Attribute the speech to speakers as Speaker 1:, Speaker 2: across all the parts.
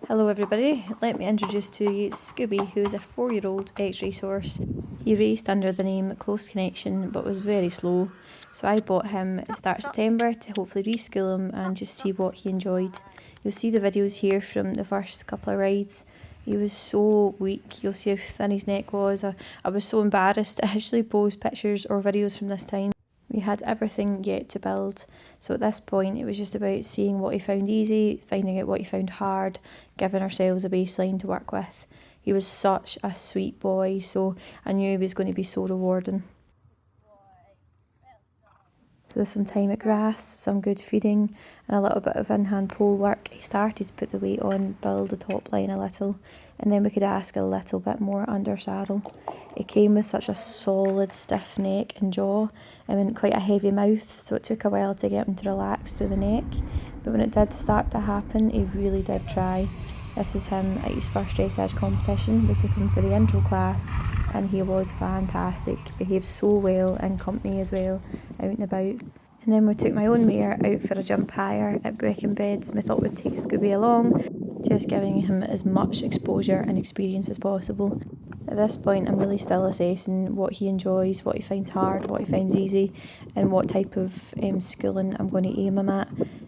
Speaker 1: Hello everybody, let me introduce to you Scooby, who is a 4-year-old ex-racehorse. He raced under the name Close Connection but was very slow, so I bought him at the start of September to hopefully reschool him and just see what he enjoyed. You'll see the videos here from the first couple of rides. He was so weak, you'll see how thin his neck was. I was so embarrassed to actually post pictures or videos from this time. We had everything yet to build, so at this point it was just about seeing what he found easy, finding out what he found hard, giving ourselves a baseline to work with. He was such a sweet boy, so I knew he was going to be so rewarding. So with some time at grass, some good feeding and a little bit of in-hand pole work, he started to put the weight on, build the top line a little, and then we could ask a little bit more under saddle. It came with such a solid stiff neck and jaw and quite a heavy mouth, so it took a while to get him to relax through the neck, but when it did start to happen, he really did try. This was him at his first dressage competition. We took him for the intro class and he was fantastic, behaved so well in company as well, out and about. And then we took my own mare out for a jump higher at Brecon Beds and we thought we'd take Scooby along, just giving him as much exposure and experience as possible. At this point I'm really still assessing what he enjoys, what he finds hard, what he finds easy, and what type of schooling I'm going to aim him at.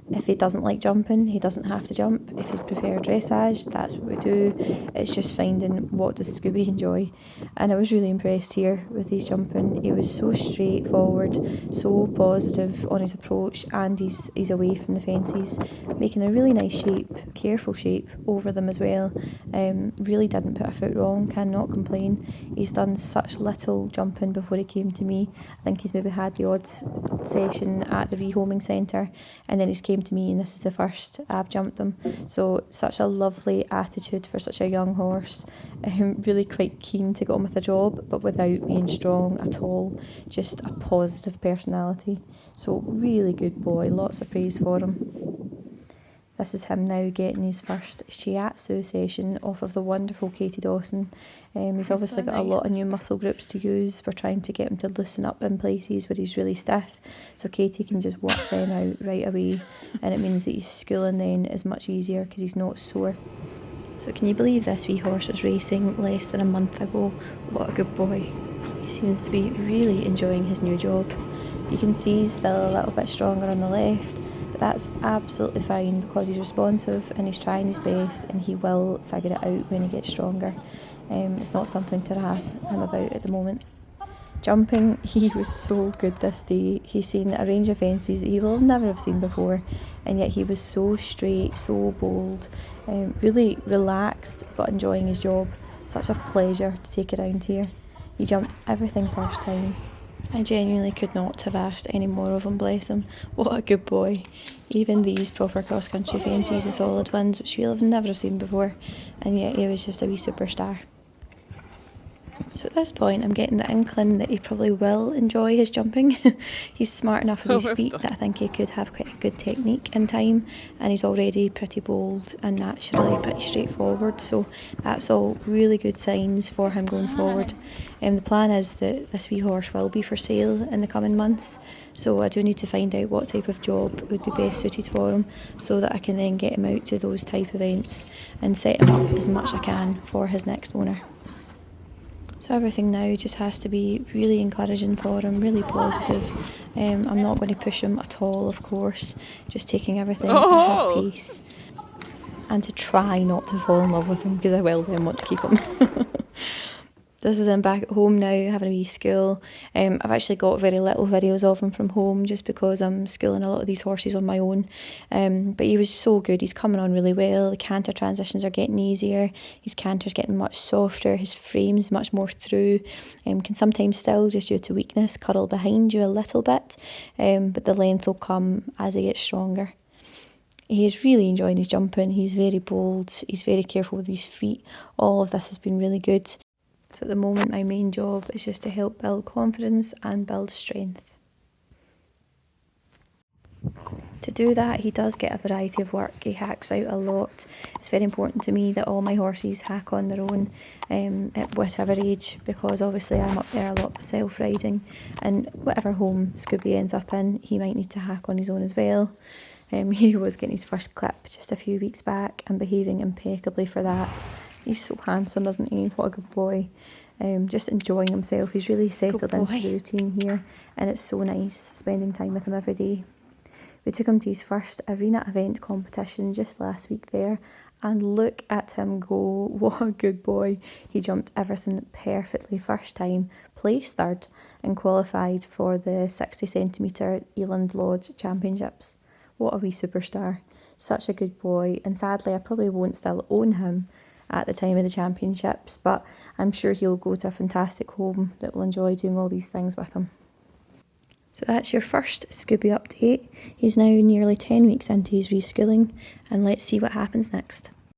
Speaker 1: If he doesn't like jumping, he doesn't have to jump. If he prefers dressage, that's what we do. It's just finding what does Scooby enjoy. And I was really impressed here with his jumping. He was so straightforward, so positive on his approach, and he's away from the fences, making a really nice shape, careful shape over them as well. Really didn't put a foot wrong, cannot complain. He's done such little jumping before he came to me. I think he's maybe had the odd session at the rehoming centre, and then he's came to me and this is the first I've jumped him. So such a lovely attitude for such a young horse. Really quite keen to get on with the job, but without being strong at all. Just a positive personality. So really good boy, lots of praise for him. This is him now getting his first shiatsu session off of the wonderful Katie Dawson. He's obviously got a lot of new muscle groups to use. We're trying to get him to loosen up in places where he's really stiff, so Katie can just work them out right away, and it means that his schooling then is much easier because he's not sore. So can you believe this wee horse was racing less than a month ago? What a good boy. He seems to be really enjoying his new job. You can see he's still a little bit stronger on the left, but that's absolutely fine because he's responsive and he's trying his best and he will figure it out when he gets stronger. It's not something to harass him about at the moment. Jumping, he was so good this day. He's seen a range of fences that he will never have seen before, and yet he was so straight, so bold, really relaxed but enjoying his job. Such a pleasure to take around here. He jumped everything first time. I genuinely could not have asked any more of him, bless him. What a good boy. Even these proper cross-country fences, the solid ones, which we'll never have seen before, and yet he was just a wee superstar. So at this point I'm getting the inkling that he probably will enjoy his jumping. He's smart enough with his feet that I think he could have quite a good technique in time, and he's already pretty bold and naturally pretty straightforward, so that's all really good signs for him going forward. The plan is that this wee horse will be for sale in the coming months, so I do need to find out what type of job would be best suited for him so that I can then get him out to those type events and set him up as much as I can for his next owner. So everything now just has to be really encouraging for him, really positive. I'm not going to push him at all, of course, just taking everything at his pace. And to try not to fall in love with him, because I will then want to keep him. This is him back at home now, having a wee school. I've actually got very little videos of him from home just because I'm schooling a lot of these horses on my own. But he was so good, he's coming on really well. The canter transitions are getting easier. His canter's getting much softer, his frame's much more through. Can sometimes still, just due to weakness, curl behind you a little bit. But the length will come as he gets stronger. He's really enjoying his jumping, he's very bold, he's very careful with his feet. All of this has been really good. So at the moment my main job is just to help build confidence and build strength. To do that he does get a variety of work, he hacks out a lot. It's very important to me that all my horses hack on their own at whatever age, because obviously I'm up there a lot myself riding, and whatever home Scooby ends up in he might need to hack on his own as well. Here he was getting his first clip just a few weeks back and behaving impeccably for that. He's so handsome, isn't he? What a good boy. Just enjoying himself. He's really settled into the routine here, and it's so nice spending time with him every day. We took him to his first arena event competition just last week there, and look at him go. What a good boy. He jumped everything perfectly first time, placed third, and qualified for the 60 centimetre Eland Lodge Championships. What a wee superstar. Such a good boy, and sadly I probably won't still own him at the time of the championships, but I'm sure he'll go to a fantastic home that will enjoy doing all these things with him. So that's your first Scooby update. He's now nearly 10 weeks into his reschooling, and let's see what happens next.